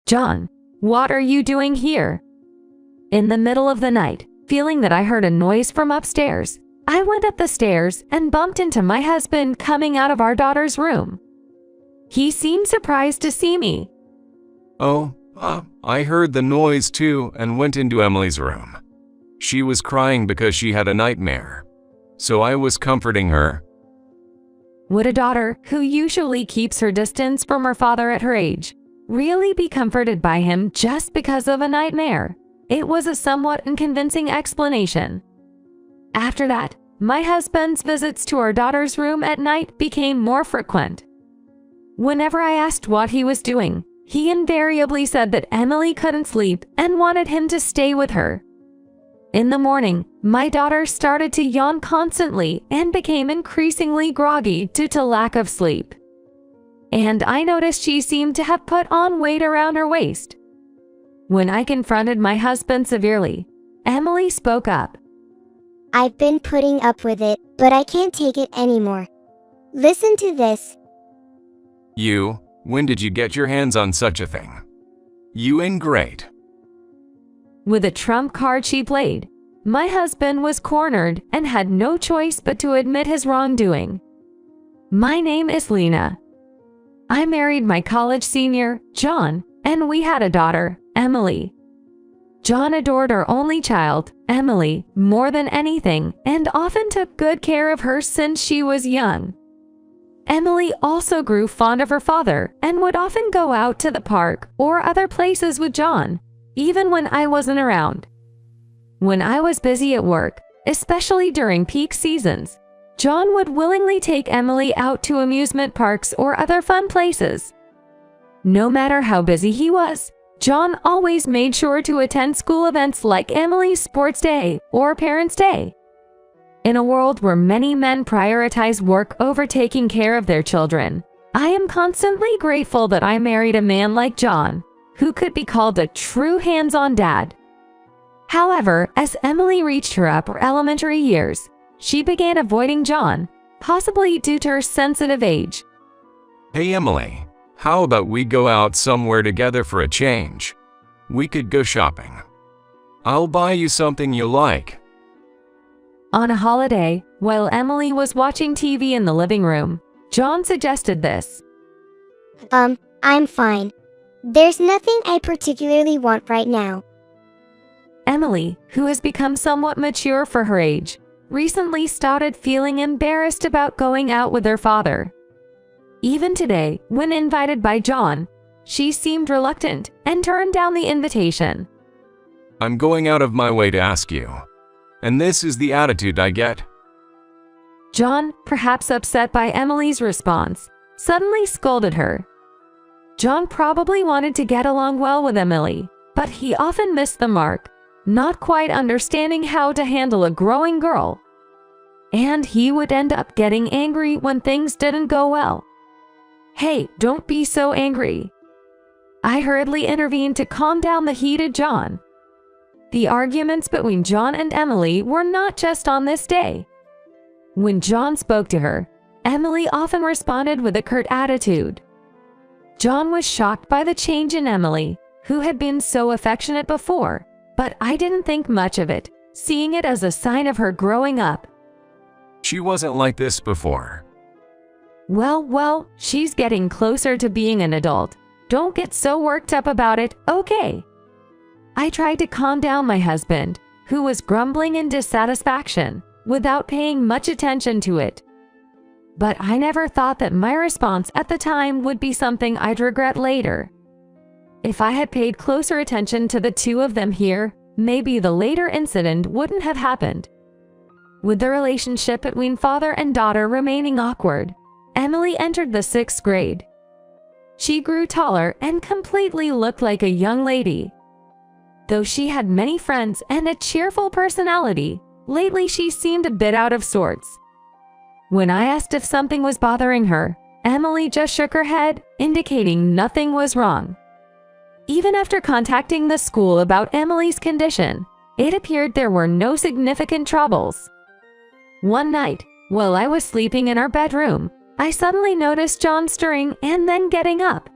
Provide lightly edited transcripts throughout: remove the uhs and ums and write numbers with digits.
"John, what are you doing here?" In the middle of the night, feeling that I heard a noise from upstairs, I went up the stairs and bumped into my husband coming out of our daughter's room. He seemed surprised to see me. "Oh, I heard the noise too and went into Emily's room. She was crying because she had a nightmare. So I was comforting her." Would a daughter, who usually keeps her distance from her father at her age, really be comforted by him just because of a nightmare? It was a somewhat unconvincing explanation. After that, my husband's visits to our daughter's room at night became more frequent. Whenever I asked what he was doing, he invariably said that Emily couldn't sleep and wanted him to stay with her. In the morning, my daughter started to yawn constantly and became increasingly groggy due to lack of sleep. And I noticed she seemed to have put on weight around her waist. When I confronted my husband severely, Emily spoke up. "I've been putting up with it, but I can't take it anymore. Listen to this." When did you get your hands on such a thing? You ingrate. With a trump card she played, my husband was cornered and had no choice but to admit his wrongdoing. "My name is Lena. I married my college senior, John, and we had a daughter, Emily. John adored our only child, Emily, more than anything and often took good care of her since she was young. Emily also grew fond of her father and would often go out to the park or other places with John, even when I wasn't around. When I was busy at work, especially during peak seasons, John would willingly take Emily out to amusement parks or other fun places. No matter how busy he was, John always made sure to attend school events like Emily's sports day or parents' day. In a world where many men prioritize work over taking care of their children, I am constantly grateful that I married a man like John, who could be called a true hands-on dad. However, as Emily reached her upper elementary years, she began avoiding John, possibly due to her sensitive age. "Hey Emily, how about we go out somewhere together for a change? We could go shopping. I'll buy you something you like." On a holiday, while Emily was watching TV in the living room, John suggested this. I'm fine. There's nothing I particularly want right now." Emily, who has become somewhat mature for her age, recently started feeling embarrassed about going out with her father. Even today, when invited by John, she seemed reluctant and turned down the invitation. "I'm going out of my way to ask you. And this is the attitude I get?" John, perhaps upset by Emily's response, suddenly scolded her. John probably wanted to get along well with Emily, but he often missed the mark, not quite understanding how to handle a growing girl. And he would end up getting angry when things didn't go well. "Hey, don't be so angry." I hurriedly intervened to calm down the heated John. The arguments between John and Emily were not just on this day. When John spoke to her, Emily often responded with a curt attitude. John was shocked by the change in Emily, who had been so affectionate before, but I didn't think much of it, seeing it as a sign of her growing up. "She wasn't like this before." Well, she's getting closer to being an adult. Don't get so worked up about it, okay?" I tried to calm down my husband, who was grumbling in dissatisfaction, without paying much attention to it. But I never thought that my response at the time would be something I'd regret later. If I had paid closer attention to the two of them here, maybe the later incident wouldn't have happened. With the relationship between father and daughter remaining awkward, Emily entered the 6th grade. She grew taller and completely looked like a young lady. Though she had many friends and a cheerful personality, lately she seemed a bit out of sorts. When I asked if something was bothering her, Emily just shook her head, indicating nothing was wrong. Even after contacting the school about Emily's condition, it appeared there were no significant troubles. One night, while I was sleeping in our bedroom, I suddenly noticed John stirring and then getting up.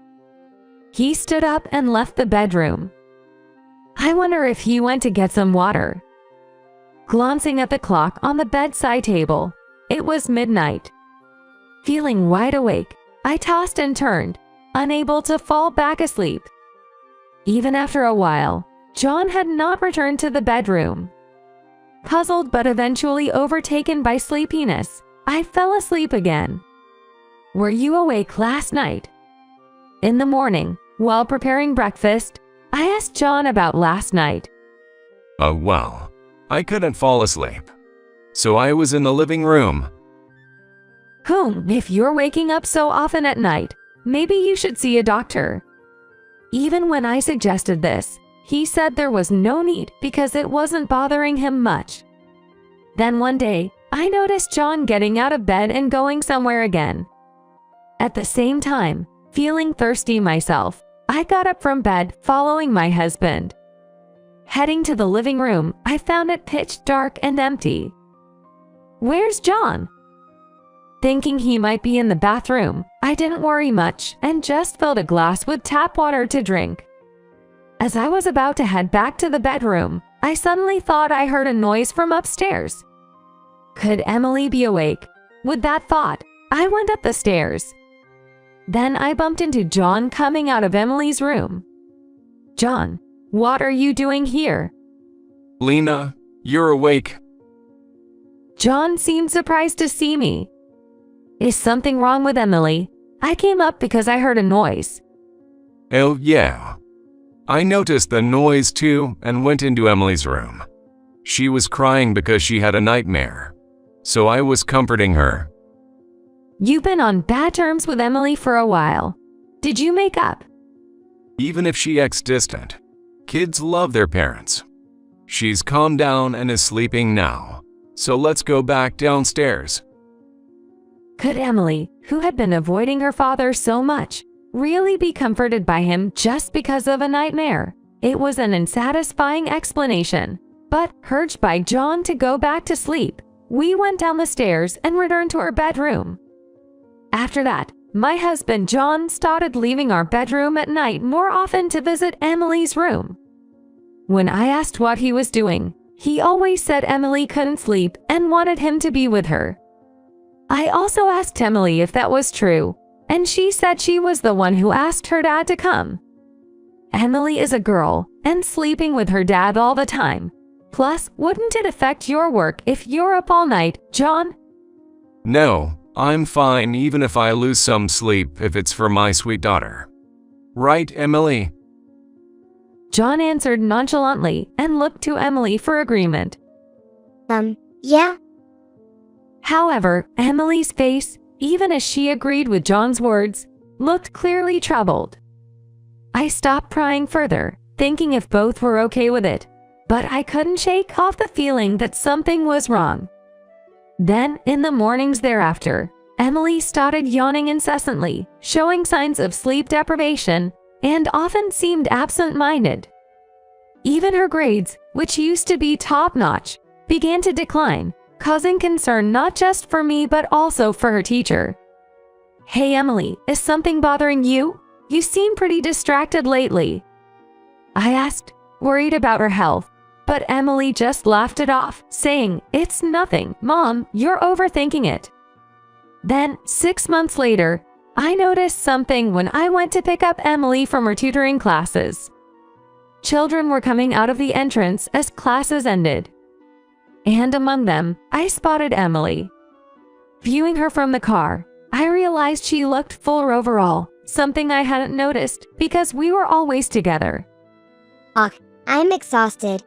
He stood up and left the bedroom. I wonder if he went to get some water. Glancing at the clock on the bedside table, it was midnight. Feeling wide awake, I tossed and turned, unable to fall back asleep. Even after a while, John had not returned to the bedroom. Puzzled but eventually overtaken by sleepiness, I fell asleep again. Were you awake last night? In the morning, while preparing breakfast, I asked John about last night. Well, I couldn't fall asleep. So I was in the living room. If you're waking up so often at night, maybe you should see a doctor. Even when I suggested this, he said there was no need because it wasn't bothering him much. Then one day, I noticed John getting out of bed and going somewhere again. At the same time, feeling thirsty myself, I got up from bed following my husband. Heading to the living room, I found it pitch dark and empty. Where's John? Thinking he might be in the bathroom, I didn't worry much and just filled a glass with tap water to drink. As I was about to head back to the bedroom, I suddenly thought I heard a noise from upstairs. Could Emily be awake? With that thought, I went up the stairs. Then I bumped into John coming out of Emily's room. John, what are you doing here? Lena, you're awake. John seemed surprised to see me. Is something wrong with Emily? I came up because I heard a noise. Oh yeah. I noticed the noise too and went into Emily's room. She was crying because she had a nightmare. So I was comforting her. You've been on bad terms with Emily for a while. Did you make up? Even if she acts distant, kids love their parents. She's calmed down and is sleeping now. So let's go back downstairs. Could Emily, who had been avoiding her father so much, really be comforted by him just because of a nightmare? It was an unsatisfying explanation, but urged by John to go back to sleep, we went down the stairs and returned to our bedroom. After that, my husband John started leaving our bedroom at night more often to visit Emily's room. When I asked what he was doing, he always said Emily couldn't sleep and wanted him to be with her. I also asked Emily if that was true, and she said she was the one who asked her dad to come. Emily is a girl and sleeping with her dad all the time. Plus, wouldn't it affect your work if you're up all night, John? No, I'm fine even if I lose some sleep if it's for my sweet daughter. Right, Emily? John answered nonchalantly and looked to Emily for agreement. Yeah. However, Emily's face, even as she agreed with John's words, looked clearly troubled. I stopped prying further, thinking if both were okay with it, but I couldn't shake off the feeling that something was wrong. Then, in the mornings thereafter, Emily started yawning incessantly, showing signs of sleep deprivation, and often seemed absent-minded. Even her grades, which used to be top-notch, began to decline, causing concern not just for me but also for her teacher. Hey Emily, is something bothering you? You seem pretty distracted lately. I asked, worried about her health, but Emily just laughed it off, saying, "It's nothing, Mom, you're overthinking it." Then, 6 months later, I noticed something when I went to pick up Emily from her tutoring classes. Children were coming out of the entrance as classes ended. And among them, I spotted Emily. Viewing her from the car, I realized she looked fuller overall, something I hadn't noticed because we were always together. I'm exhausted.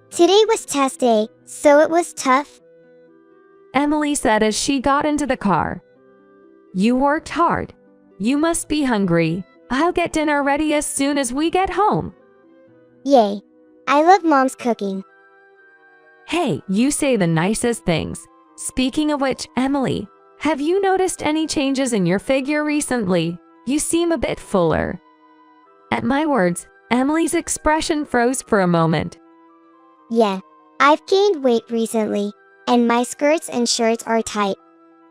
Today was test day, so it was tough. Emily said as she got into the car. You worked hard. You must be hungry. I'll get dinner ready as soon as we get home. Yay. I love Mom's cooking. Hey, you say the nicest things. Speaking of which, Emily, have you noticed any changes in your figure recently? You seem a bit fuller. At my words, Emily's expression froze for a moment. Yeah, I've gained weight recently, and my skirts and shirts are tight.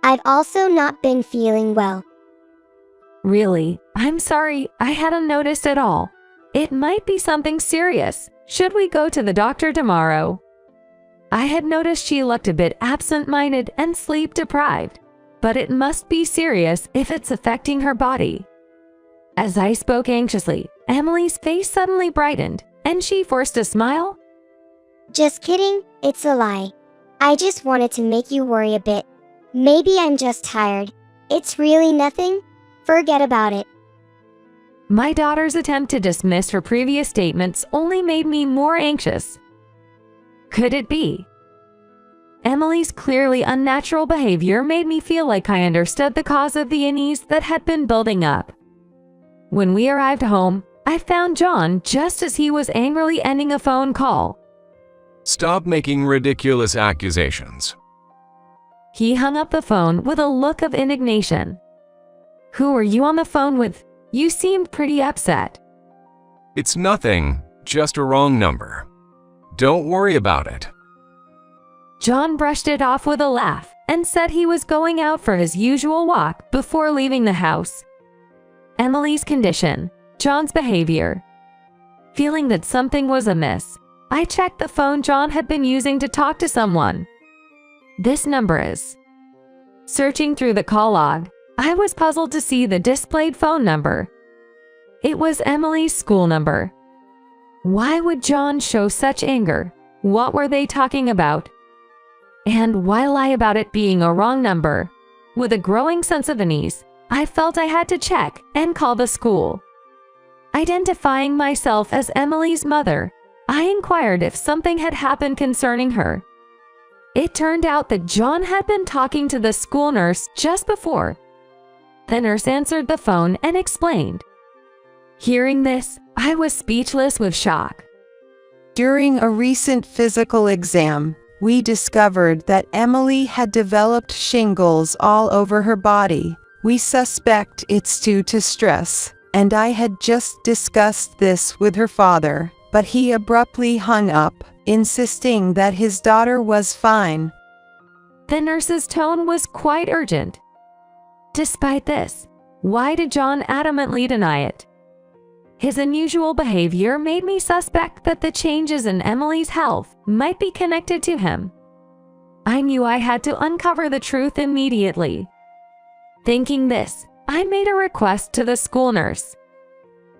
I've also not been feeling well. Really, I'm sorry, I hadn't noticed at all. It might be something serious. Should we go to the doctor tomorrow? I had noticed she looked a bit absent-minded and sleep-deprived, but it must be serious if it's affecting her body. As I spoke anxiously, Emily's face suddenly brightened, and she forced a smile. Just kidding, it's a lie. I just wanted to make you worry a bit. Maybe I'm just tired. It's really nothing. Forget about it. My daughter's attempt to dismiss her previous statements only made me more anxious. Could it be? Emily's clearly unnatural behavior made me feel like I understood the cause of the unease that had been building up. When we arrived home, I found John just as he was angrily ending a phone call. Stop making ridiculous accusations. He hung up the phone with a look of indignation. Who were you on the phone with? You seemed pretty upset. It's nothing, just a wrong number. Don't worry about it. John brushed it off with a laugh and said he was going out for his usual walk before leaving the house. Emily's condition, John's behavior. Feeling that something was amiss, I checked the phone John had been using to talk to someone. This number is. Searching through the call log, I was puzzled to see the displayed phone number. It was Emily's school number. Why would John show such anger? What were they talking about? And why lie about it being a wrong number? With a growing sense of unease, I felt I had to check and call the school. Identifying myself as Emily's mother, I inquired if something had happened concerning her. It turned out that John had been talking to the school nurse just before. The nurse answered the phone and explained. Hearing this, I was speechless with shock. During a recent physical exam, we discovered that Emily had developed shingles all over her body. We suspect it's due to stress, and I had just discussed this with her father, but he abruptly hung up, insisting that his daughter was fine. The nurse's tone was quite urgent. Despite this, why did John adamantly deny it? His unusual behavior made me suspect that the changes in Emily's health might be connected to him. I knew I had to uncover the truth immediately. Thinking this, I made a request to the school nurse.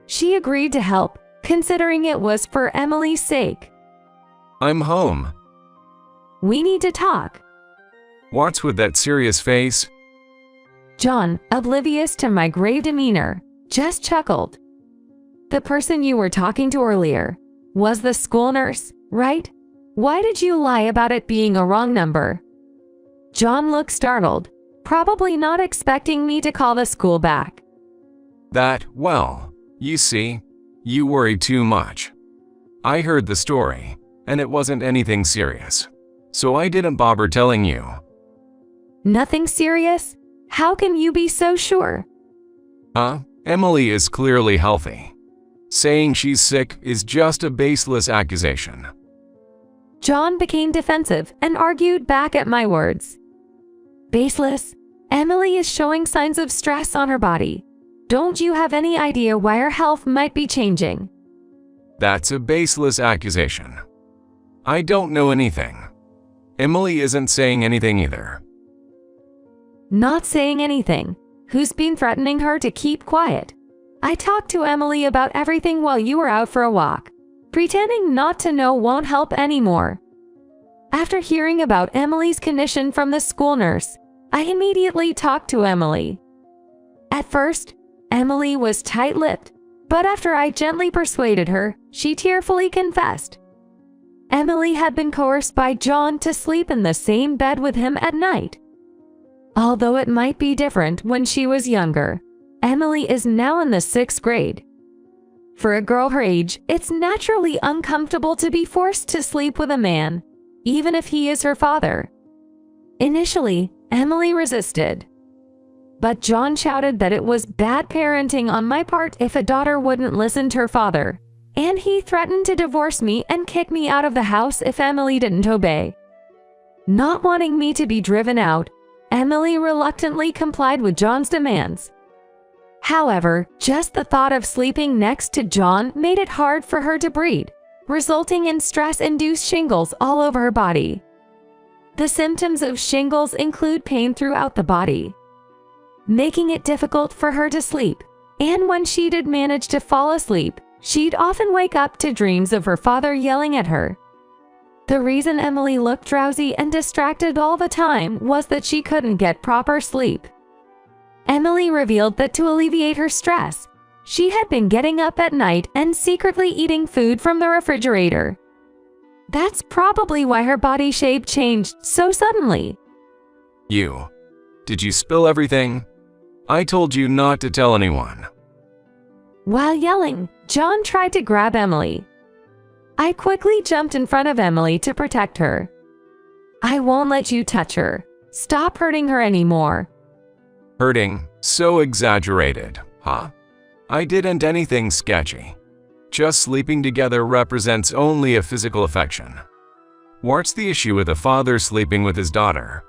She agreed to help, considering it was for Emily's sake. I'm home. We need to talk. What's with that serious face? John, oblivious to my grave demeanor, just chuckled. The person you were talking to earlier was the school nurse, right? Why did you lie about it being a wrong number? John looked startled, probably not expecting me to call the school back. Well, you see, you worry too much. I heard the story, and it wasn't anything serious, so I didn't bother telling you. Nothing serious? How can you be so sure? Emily is clearly healthy. Saying she's sick is just a baseless accusation. John became defensive and argued back at my words. Baseless? Emily is showing signs of stress on her body. Don't you have any idea why her health might be changing? That's a baseless accusation. I don't know anything. Emily isn't saying anything either. Not saying anything? Who's been threatening her to keep quiet? I talked to Emily about everything while you were out for a walk. Pretending not to know won't help anymore. After hearing about Emily's condition from the school nurse, I immediately talked to Emily. At first, Emily was tight-lipped, but after I gently persuaded her, she tearfully confessed. Emily had been coerced by John to sleep in the same bed with him at night. Although it might be different when she was younger, Emily is now in the 6th grade. For a girl her age, it's naturally uncomfortable to be forced to sleep with a man, even if he is her father. Initially, Emily resisted. But John shouted that it was bad parenting on my part if a daughter wouldn't listen to her father, and he threatened to divorce me and kick me out of the house if Emily didn't obey. Not wanting me to be driven out, Emily reluctantly complied with John's demands. However, just the thought of sleeping next to John made it hard for her to breathe, resulting in stress-induced shingles all over her body. The symptoms of shingles include pain throughout the body, making it difficult for her to sleep. And when she did manage to fall asleep, she'd often wake up to dreams of her father yelling at her. The reason Emily looked drowsy and distracted all the time was that she couldn't get proper sleep. Emily revealed that to alleviate her stress, she had been getting up at night and secretly eating food from the refrigerator. That's probably why her body shape changed so suddenly. Did you spill everything? I told you not to tell anyone. While yelling, John tried to grab Emily. I quickly jumped in front of Emily to protect her. I won't let you touch her. Stop hurting her anymore. Hurting? So exaggerated, huh? I didn't anything sketchy. Just sleeping together represents only a physical affection. What's the issue with a father sleeping with his daughter?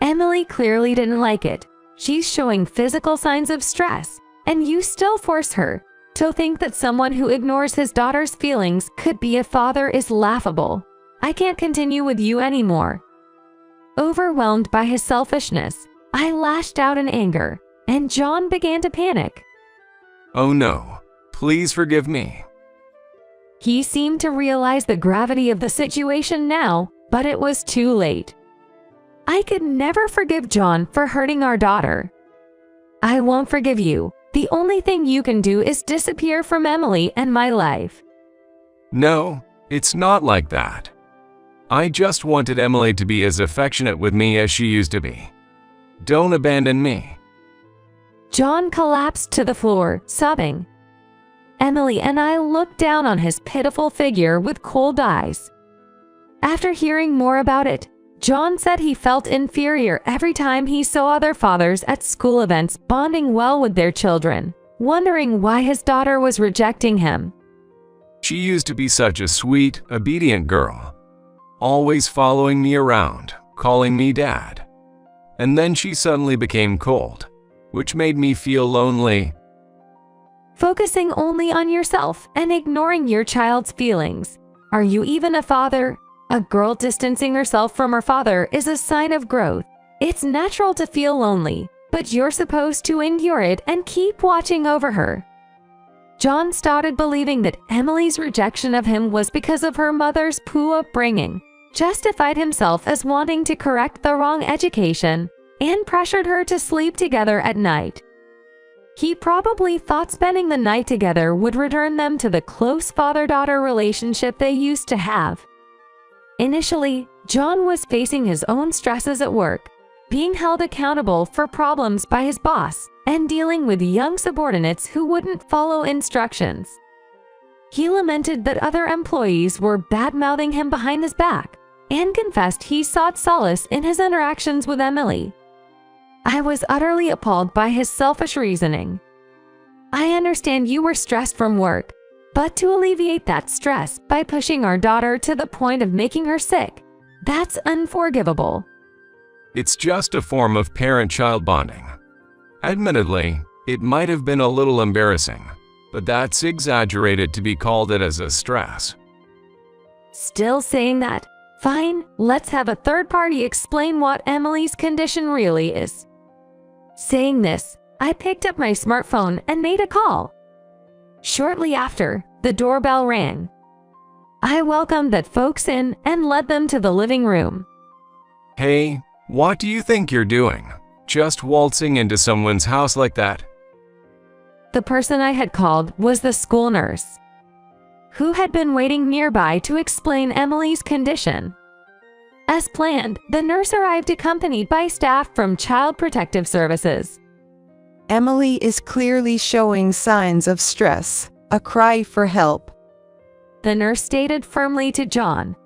Emily clearly didn't like it. She's showing physical signs of stress, and you still force her. To think that someone who ignores his daughter's feelings could be a father is laughable. I can't continue with you anymore. Overwhelmed by his selfishness, I lashed out in anger, and John began to panic. Oh no, please forgive me. He seemed to realize the gravity of the situation now, but it was too late. I could never forgive John for hurting our daughter. I won't forgive you. The only thing you can do is disappear from Emily and my life. No, it's not like that. I just wanted Emily to be as affectionate with me as she used to be. Don't abandon me. John collapsed to the floor, sobbing. Emily and I looked down on his pitiful figure with cold eyes. After hearing more about it, John said he felt inferior every time he saw other fathers at school events bonding well with their children, wondering why his daughter was rejecting him. She used to be such a sweet, obedient girl, always following me around, calling me dad. And then she suddenly became cold, which made me feel lonely. Focusing only on yourself and ignoring your child's feelings. Are you even a father? A girl distancing herself from her father is a sign of growth. It's natural to feel lonely, but you're supposed to endure it and keep watching over her. John started believing that Emily's rejection of him was because of her mother's poor upbringing, justified himself as wanting to correct the wrong education, and pressured her to sleep together at night. He probably thought spending the night together would return them to the close father-daughter relationship they used to have. Initially, John was facing his own stresses at work, being held accountable for problems by his boss, and dealing with young subordinates who wouldn't follow instructions. He lamented that other employees were bad-mouthing him behind his back, and confessed he sought solace in his interactions with Emily. I was utterly appalled by his selfish reasoning. I understand you were stressed from work, but to alleviate that stress by pushing our daughter to the point of making her sick, that's unforgivable. It's just a form of parent-child bonding. Admittedly, it might have been a little embarrassing, but that's exaggerated to be called it as a stress. Still saying that? Fine, let's have a third party explain what Emily's condition really is. Saying this, I picked up my smartphone and made a call. Shortly after, the doorbell rang. I welcomed that folks in and led them to the living room. Hey, what do you think you're doing? Just waltzing into someone's house like that? The person I had called was the school nurse, who had been waiting nearby to explain Emily's condition. As planned, the nurse arrived accompanied by staff from Child Protective Services. Emily is clearly showing signs of stress, a cry for help. The nurse stated firmly to John.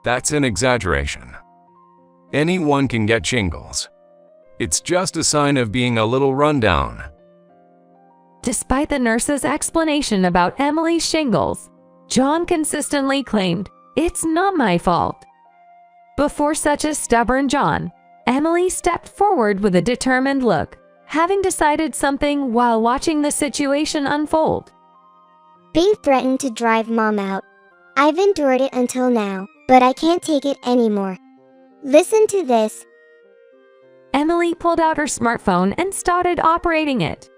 That's an exaggeration. Anyone can get shingles. It's just a sign of being a little rundown. Despite the nurse's explanation about Emily's shingles, John consistently claimed, "It's not my fault." Before such a stubborn John, Emily stepped forward with a determined look. having decided something while watching the situation unfold. Being threatened to drive mom out. I've endured it until now, but I can't take it anymore. Listen to this. Emily pulled out her smartphone and started operating it.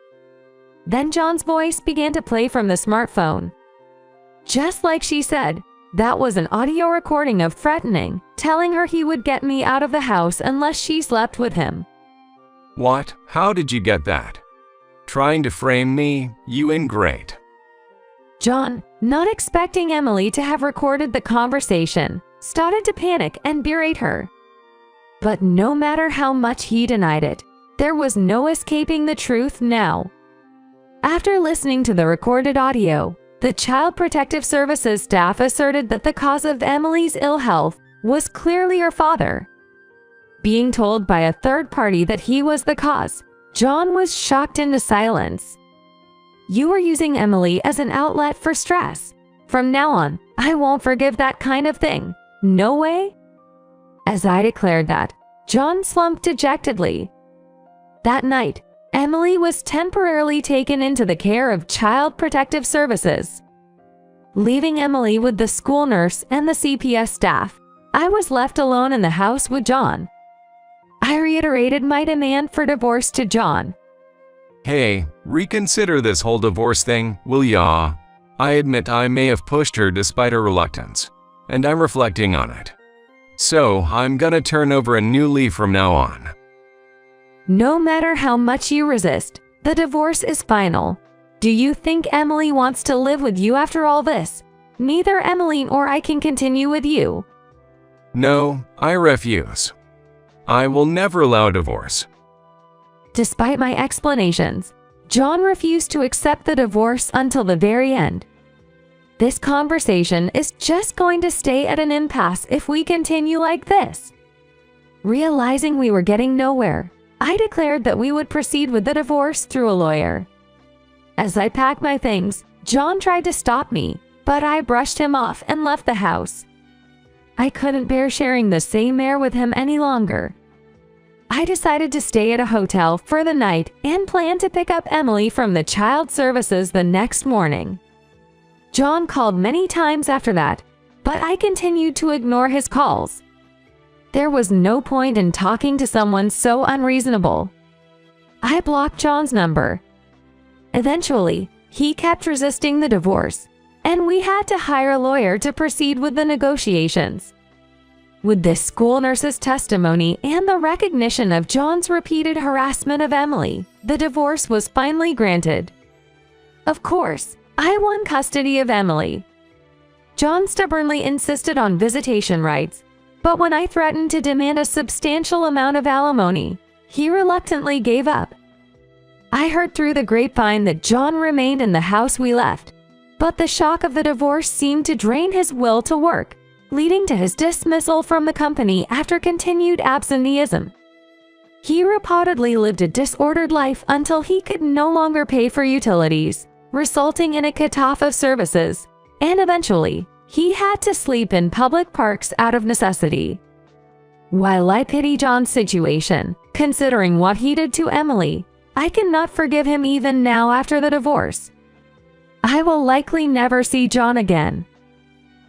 Then John's voice began to play from the smartphone. Just like she said, that was an audio recording of threatening, telling her he would get me out of the house unless she slept with him. What? How did you get that? Trying to frame me, you ingrate. John, not expecting Emily to have recorded the conversation, started to panic and berate her. But no matter how much he denied it, there was no escaping the truth now. After listening to the recorded audio, the Child Protective Services staff asserted that the cause of Emily's ill health was clearly her father. Being told by a third party that he was the cause, John was shocked into silence. You were using Emily as an outlet for stress. From now on, I won't forgive that kind of thing. No way. As I declared that, John slumped dejectedly. That night, Emily was temporarily taken into the care of Child Protective Services. Leaving Emily with the school nurse and the CPS staff, I was left alone in the house with John. I reiterated my demand for divorce to John. Hey, reconsider this whole divorce thing, will ya? I admit I may have pushed her despite her reluctance, and I'm reflecting on it. So, I'm gonna turn over a new leaf from now on. No matter how much you resist, the divorce is final. Do you think Emily wants to live with you after all this? Neither Emily or I can continue with you. No, I refuse. I will never allow a divorce. Despite my explanations, John refused to accept the divorce until the very end. This conversation is just going to stay at an impasse if we continue like this. Realizing we were getting nowhere, I declared that we would proceed with the divorce through a lawyer. As I packed my things, John tried to stop me, but I brushed him off and left the house. I couldn't bear sharing the same air with him any longer. I decided to stay at a hotel for the night and planned to pick up Emily from the child services the next morning. John called many times after that, but I continued to ignore his calls. There was no point in talking to someone so unreasonable. I blocked John's number. Eventually, he kept resisting the divorce, and we had to hire a lawyer to proceed with the negotiations. With this school nurse's testimony and the recognition of John's repeated harassment of Emily, the divorce was finally granted. Of course, I won custody of Emily. John stubbornly insisted on visitation rights, but when I threatened to demand a substantial amount of alimony, he reluctantly gave up. I heard through the grapevine that John remained in the house we left, but the shock of the divorce seemed to drain his will to work, leading to his dismissal from the company after continued absenteeism. He reportedly lived a disordered life until he could no longer pay for utilities, resulting in a cut-off of services, and eventually, he had to sleep in public parks out of necessity. While I pity John's situation, considering what he did to Emily, I cannot forgive him even now after the divorce. I will likely never see John again.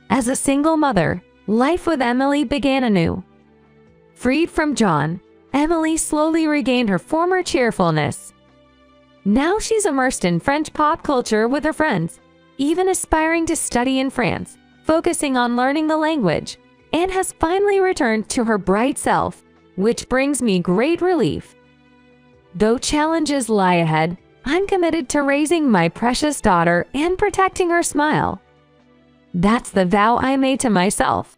As a single mother, life with Emily began anew. Freed from John, Emily slowly regained her former cheerfulness. Now she's immersed in French pop culture with her friends, even aspiring to study in France, focusing on learning the language, and has finally returned to her bright self, which brings me great relief. Though challenges lie ahead, I'm committed to raising my precious daughter and protecting her smile. That's the vow I made to myself.